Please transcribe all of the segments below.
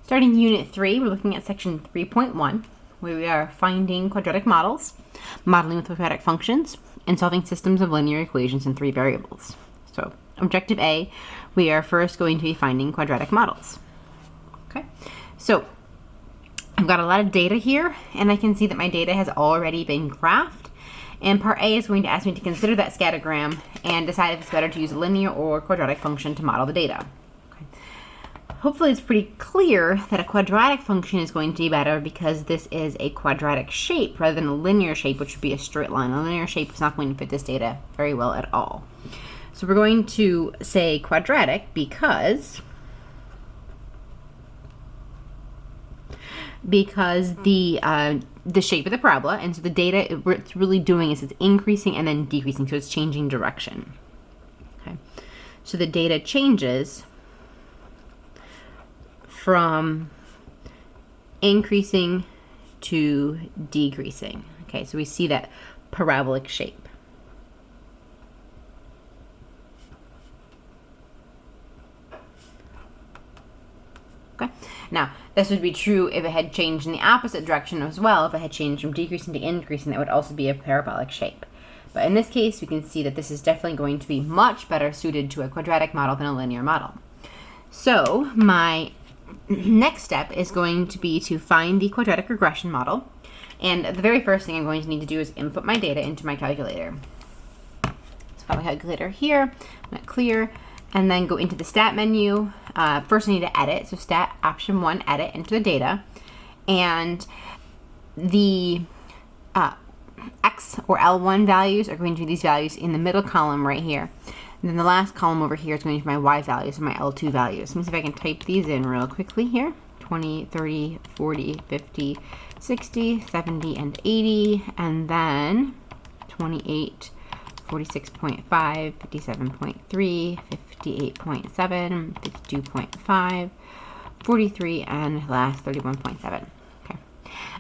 Starting Unit 3, we're looking at Section 3.1, where we are finding quadratic models, modeling with quadratic functions, and solving systems of linear equations in 3 variables. So, Objective A, we are first going to be finding quadratic models. Okay, so I've got a lot of data here, and I can see that my data has already been graphed. And part A is going to ask me to consider that scattergram and decide if it's better to use a linear or quadratic function to model the data. Hopefully it's pretty clear that a quadratic function is going to be better because this is a quadratic shape rather than a linear shape, which would be a straight line. A linear shape is not going to fit this data very well at all. So we're going to say quadratic because the shape of the parabola, and so the data, what it's really doing is it's increasing and then decreasing, so it's changing direction. Okay, so the data changes from increasing to decreasing. Okay, so we see that parabolic shape. Okay, now this would be true if it had changed in the opposite direction as well. If it had changed from decreasing to increasing, that would also be a parabolic shape. But in this case, we can see that this is definitely going to be much better suited to a quadratic model than a linear model. So my next step is going to be to find the quadratic regression model. And the very first thing I'm going to need to do is input my data into my calculator. So I've got my calculator here, I'm going to clear, and then go into the stat menu. First I need to edit, so stat option 1, edit, enter the data. And the X or L1 values are going to be these values in the middle column right here. And then the last column over here is going to be my Y values and my L2 values. Let me see if I can type these in real quickly here. 20, 30, 40, 50, 60, 70, and 80. And then 28, 46.5, 57.3, 58.7, 52.5, 43, and last 31.7.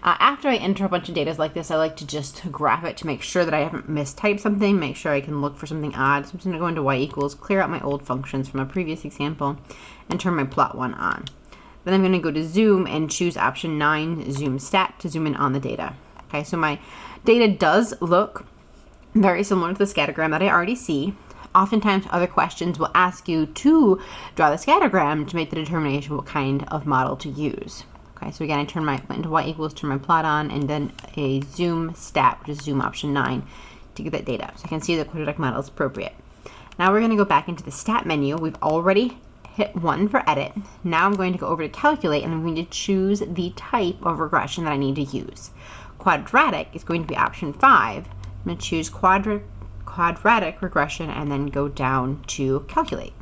After I enter a bunch of data like this, I like to just graph it to make sure that I haven't mistyped something, make sure I can look for something odd. So I'm just going to go into y equals, clear out my old functions from a previous example, and turn my plot 1 on. Then I'm going to go to zoom and choose option 9, zoom stat, to zoom in on the data. Okay, so my data does look very similar to the scattergram that I already see. Oftentimes other questions will ask you to draw the scattergram to make the determination what kind of model to use. Okay, so again, I went into y equals, turn my plot on, and then a zoom stat, which is zoom option 9, to get that data. So I can see the quadratic model is appropriate. Now we're going to go back into the stat menu. We've already hit 1 for edit. Now I'm going to go over to calculate, and I'm going to choose the type of regression that I need to use. Quadratic is going to be option 5. I'm going to choose quadratic regression and then go down to calculate.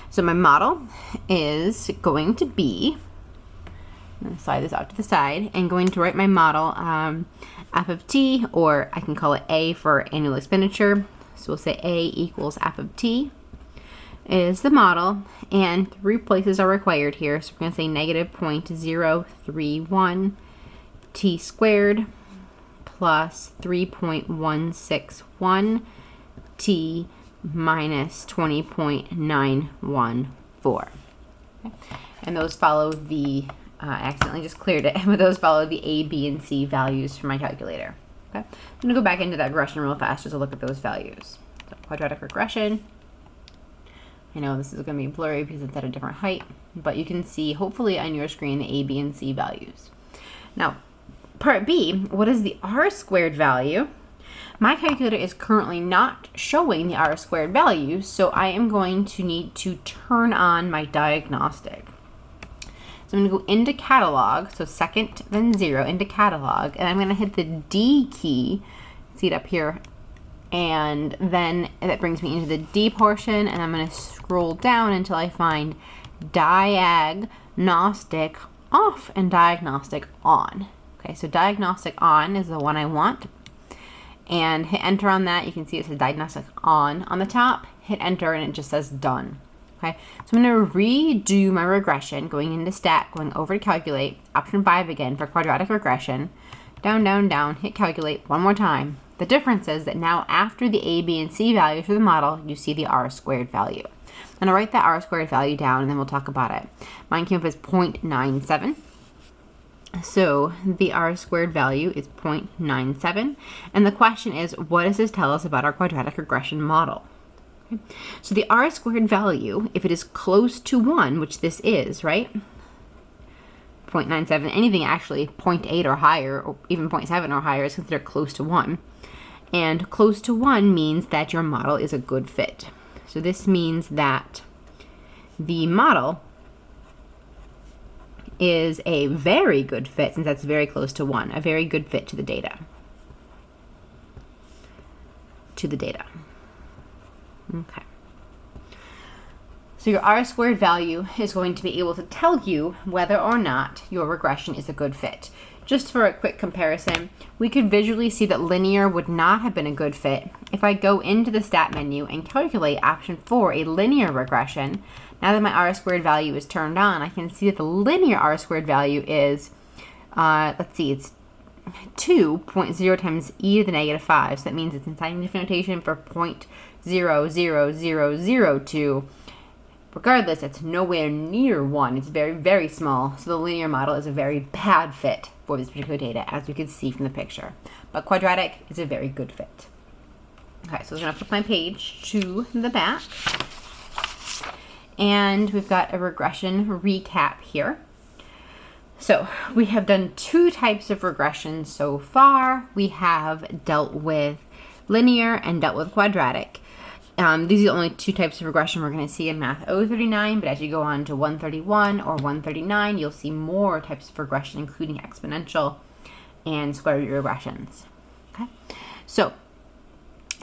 So my model is going to be, I'm going to slide this out to the side, and going to write my model f of t, or I can call it A for annual expenditure. So we'll say A equals f of t is the model, and 3 places are required here. So we're going to say negative 0.031 t squared plus 3.161 t minus 20.914. Okay. And those follow the, I accidentally just cleared it, but those follow the A, B, and C values from my calculator. Okay. I'm going to go back into that regression real fast just to look at those values. So quadratic regression. I know this is going to be blurry because it's at a different height, but you can see hopefully on your screen the A, B, and C values. Now, part B, what is the R squared value? My calculator is currently not showing the R squared value, so I am going to need to turn on my diagnostic. So I'm going to go into catalog, so second then 0 into catalog, and I'm going to hit the D key, see it up here, and then that brings me into the D portion, and I'm going to scroll down until I find diagnostic off and diagnostic on. Okay, so diagnostic on is the one I want. And hit enter on that. You can see it says diagnostic on the top. Hit enter and it just says done. Okay, so I'm going to redo my regression, going into stat, going over to calculate, option 5 again for quadratic regression, down, down, down, hit calculate one more time. The difference is that now after the A, B, and C values for the model, you see the R squared value. And I'll write that R-squared value down, and then we'll talk about it. Mine came up as 0.97. So the R-squared value is 0.97. And the question is, what does this tell us about our quadratic regression model? Okay. So the R-squared value, if it is close to 1, which this is, right? 0.97, anything actually 0.8 or higher, or even 0.7 or higher is considered close to 1. And close to 1 means that your model is a good fit. So this means that the model is a very good fit, since that's very close to 1, a very good fit to the data. Okay. So your R-squared value is going to be able to tell you whether or not your regression is a good fit. Just for a quick comparison, we could visually see that linear would not have been a good fit. If I go into the stat menu and calculate option 4, a linear regression, now that my R-squared value is turned on, I can see that the linear R-squared value is, it's 2.0 times e to the negative 5. So that means it's in scientific notation for 0.00002. Regardless, it's nowhere near 1. It's very, very small. So the linear model is a very bad fit for this particular data, as we can see from the picture. But quadratic is a very good fit. Okay, so I'm going to flip my page to the back. And we've got a regression recap here. So we have done 2 types of regression so far. We have dealt with linear and dealt with quadratic. These are the only 2 types of regression we're going to see in Math 039, but as you go on to 131 or 139, you'll see more types of regression, including exponential and square root regressions. Okay, so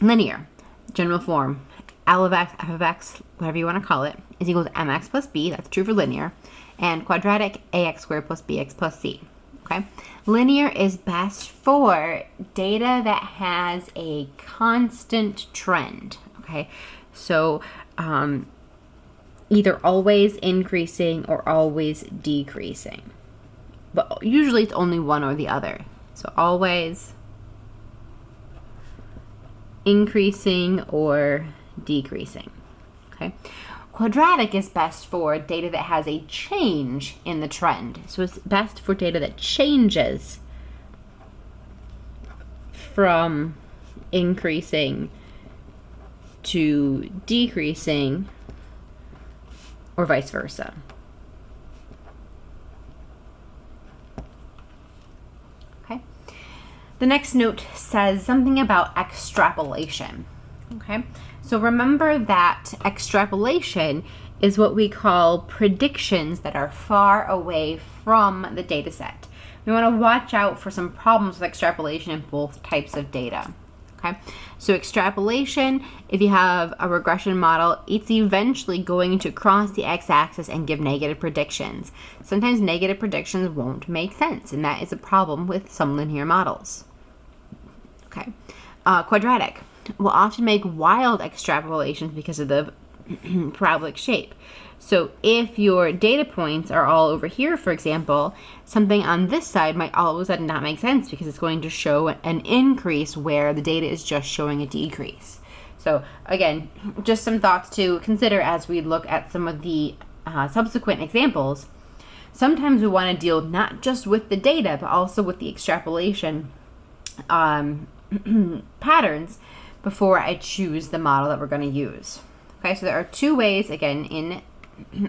linear, general form, L of x, f of x, whatever you want to call it, is equal to mx plus b. That's true for linear. And quadratic, ax squared plus bx plus c. Okay, linear is best for data that has a constant trend. Okay, so either always increasing or always decreasing. But usually it's only one or the other. So always increasing or decreasing. Okay, quadratic is best for data that has a change in the trend. So it's best for data that changes from increasing to decreasing, or vice versa. Okay. The next note says something about extrapolation. Okay. So remember that extrapolation is what we call predictions that are far away from the data set. We want to watch out for some problems with extrapolation in both types of data. Okay, so extrapolation, if you have a regression model, it's eventually going to cross the x-axis and give negative predictions. Sometimes negative predictions won't make sense, and that is a problem with some linear models. Okay, quadratic will often make wild extrapolations because of the parabolic shape. So if your data points are all over here, for example, something on this side might all of a sudden not make sense because it's going to show an increase where the data is just showing a decrease. So again, just some thoughts to consider as we look at some of the subsequent examples. Sometimes we want to deal not just with the data, but also with the extrapolation patterns before I choose the model that we're going to use. Okay, so there are 2 ways, again, in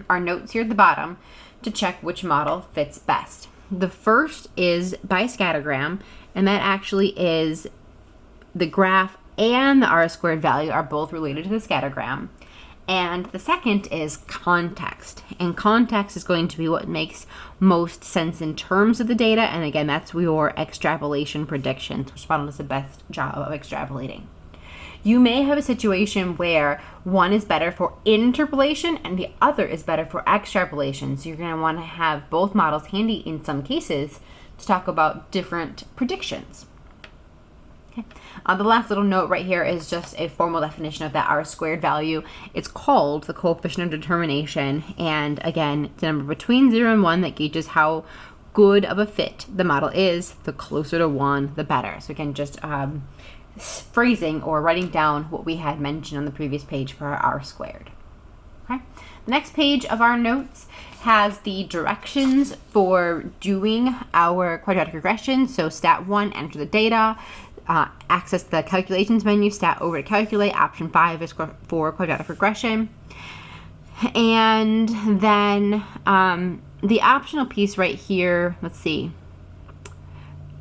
our notes here at the bottom, to check which model fits best. The first is by scattergram, and that actually is the graph and the R-squared value are both related to the scattergram. And the second is context. And context is going to be what makes most sense in terms of the data. And again, that's your extrapolation predictions, which model does the best job of extrapolating. You may have a situation where one is better for interpolation and the other is better for extrapolation. So you're going to want to have both models handy in some cases to talk about different predictions. Okay. The last little note right here is just a formal definition of that R-squared value. It's called the coefficient of determination. And again, it's a number between 0 and 1 that gauges how good of a fit the model is. The closer to 1, the better. So again, just phrasing or writing down what we had mentioned on the previous page for our R-squared. Okay. The next page of our notes has the directions for doing our quadratic regression. So stat 1, enter the data, access the calculations menu, stat over to calculate, option 5 is for quadratic regression. And then the optional piece right here, let's see,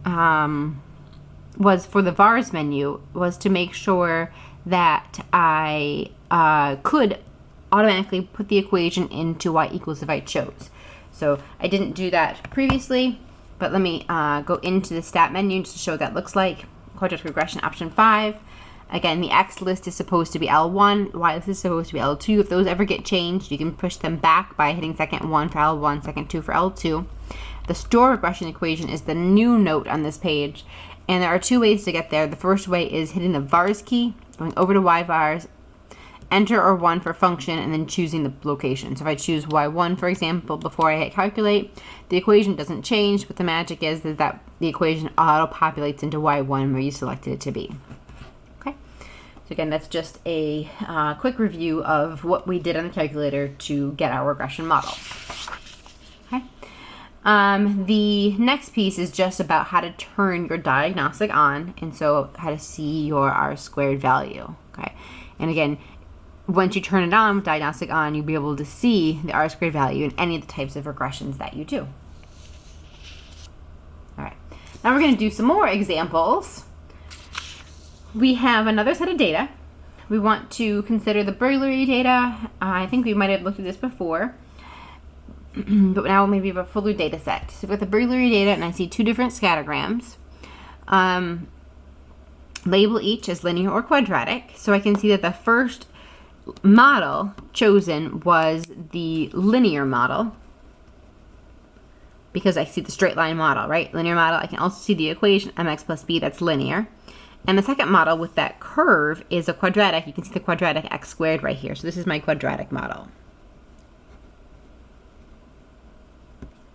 was for the vars menu, was to make sure that I could automatically put the equation into y equals if I chose. So I didn't do that previously, but let me go into the stat menu just to show what that looks like. Quadratic regression, option 5. Again, the X list is supposed to be L1, Y list is supposed to be L2. If those ever get changed, you can push them back by hitting second 1 for L1, second 2 for L2. The store regression equation is the new note on this page, and there are 2 ways to get there. The first way is hitting the vars key, going over to y vars, enter or 1 for function, and then choosing the location. So if I choose y1, for example, before I hit calculate, the equation doesn't change, but the magic is that the equation auto-populates into y1 where you selected it to be. Okay. So again, that's just a quick review of what we did on the calculator to get our regression model. Okay. The next piece is just about how to turn your diagnostic on, and so how to see your R-squared value. Okay. And again, once you turn it on, with diagnostic on, you'll be able to see the R-squared value in any of the types of regressions that you do. All right, now we're going to do some more examples. We have another set of data. We want to consider the burglary data. I think we might have looked at this before, but now maybe we have a fuller data set. So we've got the burglary data, and I see 2 different scattergrams. Label each as linear or quadratic, so I can see that the first model chosen was the linear model because I see the straight line model, right? Linear model. I can also see the equation mx plus b, that's linear. And the second model with that curve is a quadratic. You can see the quadratic x squared right here. So this is my quadratic model.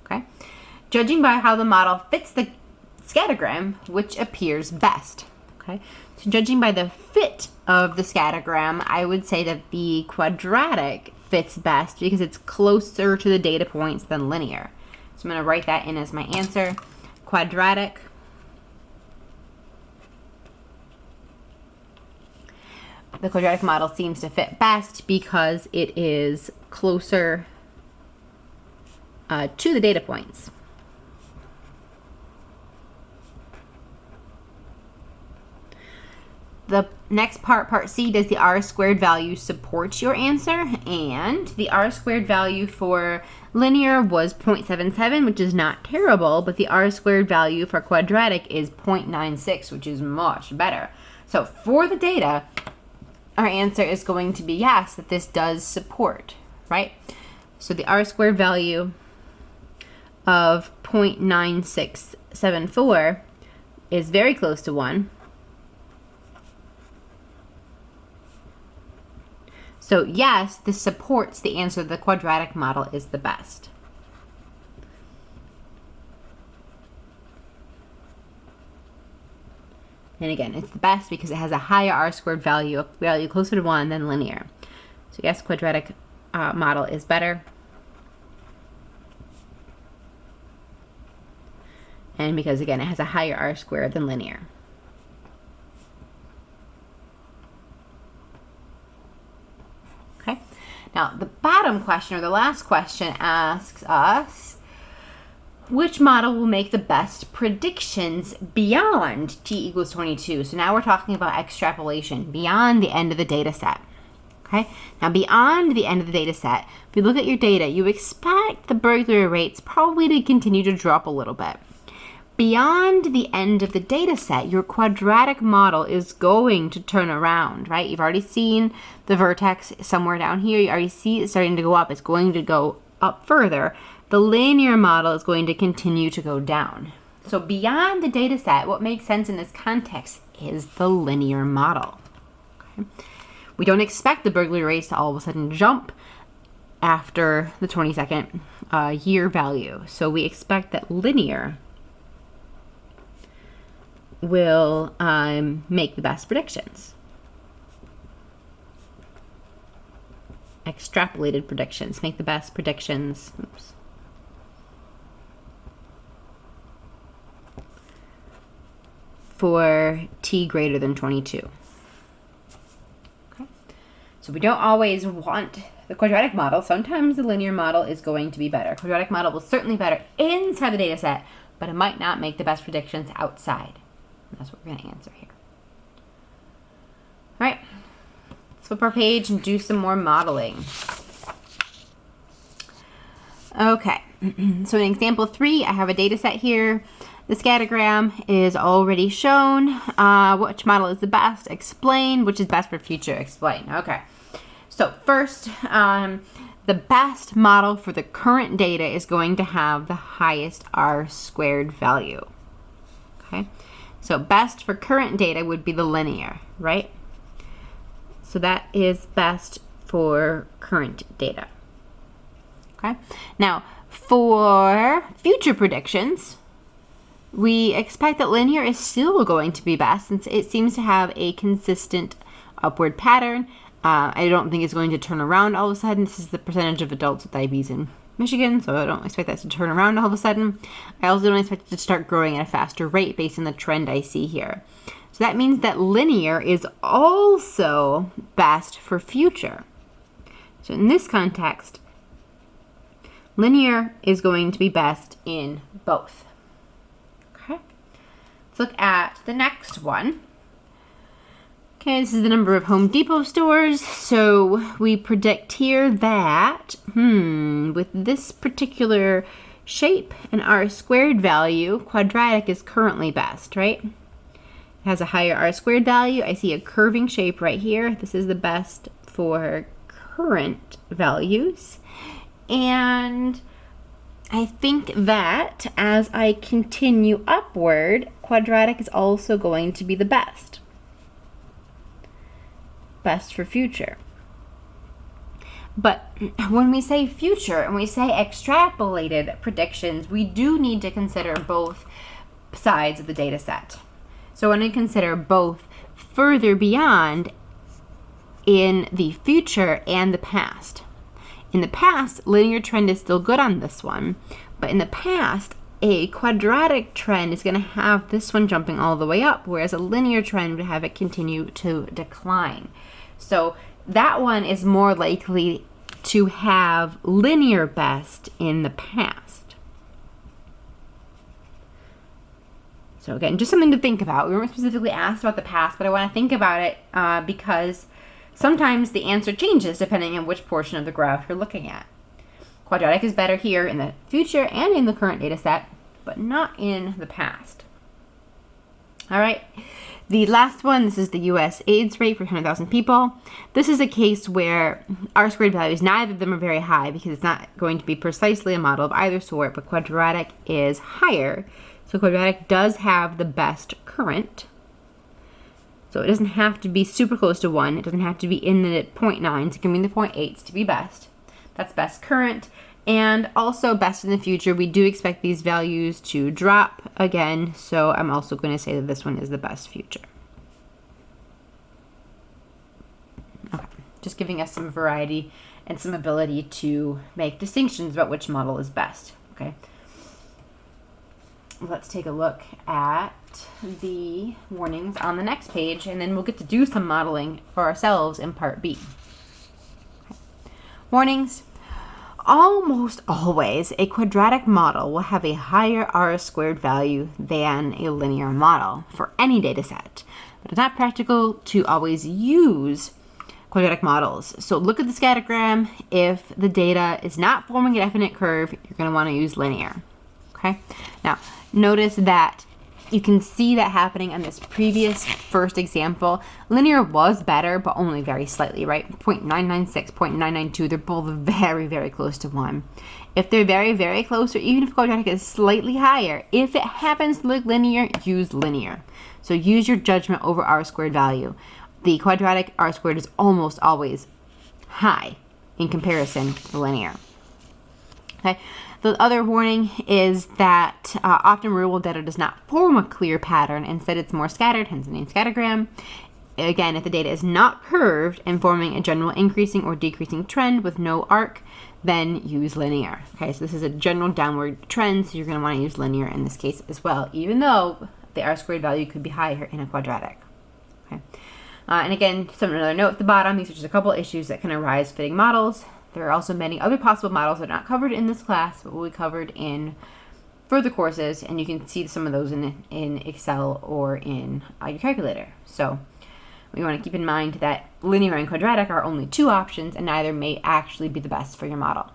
Okay. Judging by how the model fits the scattergram, which appears best. Okay. So judging by the fit of the scattergram, I would say that the quadratic fits best because it's closer to the data points than linear. So I'm going to write that in as my answer. Quadratic. The quadratic model seems to fit best because it is closer to the data points. The next part C, does the R-squared value support your answer? And the R-squared value for linear was 0.77, which is not terrible, but the R-squared value for quadratic is 0.96, which is much better. So for the data, our answer is going to be yes, that this does support, right? So the R-squared value of 0.9674 is very close to 1. So yes, this supports the answer. The quadratic model is the best. And again, it's the best because it has a higher R-squared value closer to 1 than linear. So yes, quadratic model is better. And because again, it has a higher R-squared than linear. Now, the bottom question, or the last question, asks us, which model will make the best predictions beyond t equals 22? So now we're talking about extrapolation, beyond the end of the data set. Okay? Now, beyond the end of the data set, if you look at your data, you expect the burglary rates probably to continue to drop a little bit. Beyond the end of the data set, your quadratic model is going to turn around, right? You've already seen the vertex somewhere down here. You already see it starting to go up. It's going to go up further. The linear model is going to continue to go down. So beyond the data set, what makes sense in this context is the linear model. Okay? We don't expect the burglary rates to all of a sudden jump after the 22nd year value. So we expect that linear will make the best predictions. extrapolated predictions. Make the best predictions. Oops. For t greater than 22. Okay. So we don't always want the quadratic model. Sometimes the linear model is going to be better. Quadratic model will certainly be better inside the data set, but it might not make the best predictions outside. That's what we're going to answer here. All right. Let's flip our page and do some more modeling. Okay. So in example 3, I have a data set here. The scattergram is already shown. Which model is the best? Explain. Which is best for future? Explain. Okay. So first, the best model for the current data is going to have the highest R² value. Okay. So best for current data would be the linear, right? So that is best for current data. Okay. Now, for future predictions, we expect that linear is still going to be best since it seems to have a consistent upward pattern. I don't think it's going to turn around all of a sudden. This is the percentage of adults with diabetes in Michigan, so I don't expect that to turn around all of a sudden. I also don't expect it to start growing at a faster rate based on the trend I see here. So that means that linear is also best for future. So in this context, linear is going to be best in both. Look at the next one. Okay, this is the number of Home Depot stores. So we predict here that, with this particular shape and R² value, quadratic is currently best, right? It has a higher R² value. I see a curving shape right here. This is the best for current values. And I think that as I continue upward, quadratic is also going to be the best. Best for future. But when we say future and we say extrapolated predictions, we do need to consider both sides of the data set. So I want to consider both further beyond in the future and the past. In the past, linear trend is still good on this one, but in the past, a quadratic trend is going to have this one jumping all the way up, whereas a linear trend would have it continue to decline. So that one is more likely to have linear best in the past. So again, just something to think about. We weren't specifically asked about the past, but I want to think about it because sometimes the answer changes depending on which portion of the graph you're looking at. Quadratic is better here in the future and in the current data set, but not in the past. All right, the last one, this is the US AIDS rate for 100,000 people. This is a case where R² values, neither of them are very high because it's not going to be precisely a model of either sort, but quadratic is higher. So quadratic does have the best current. So it doesn't have to be super close to 1. It doesn't have to be in the 0.9s. It can be in the 0.8s to be best. That's best current. And also best in the future. We do expect these values to drop again. So I'm also going to say that this one is the best future. Okay. Just giving us some variety and some ability to make distinctions about which model is best. Okay. Let's take a look at the warnings on the next page, and then we'll get to do some modeling for ourselves in part B. Okay. Warnings. Almost always, a quadratic model will have a higher R² value than a linear model for any data set. But it's not practical to always use quadratic models. So look at the scattergram. If the data is not forming a definite curve, you're going to want to use linear. Okay. Now, notice that you can see that happening on this previous first example. Linear was better, but only very slightly, right? 0.996, 0.992, they're both very, very close to 1. If they're very, very close, or even if quadratic is slightly higher, if it happens to look linear, use linear. So use your judgment over R² value. The quadratic R² is almost always high in comparison to linear. Okay. The other warning is that often real-world data does not form a clear pattern. Instead, it's more scattered, hence the name scattergram. again, if the data is not curved and forming a general increasing or decreasing trend with no arc, then use linear. Okay, so this is a general downward trend, so you're going to want to use linear in this case as well, even though the R-squared value could be higher in a quadratic. Okay, and again, another note at the bottom, these are just a couple issues that can arise fitting models. There are also many other possible models that are not covered in this class, but will be covered in further courses, and you can see some of those in Excel or in your calculator. So we want to keep in mind that linear and quadratic are only two options, and neither may actually be the best for your model.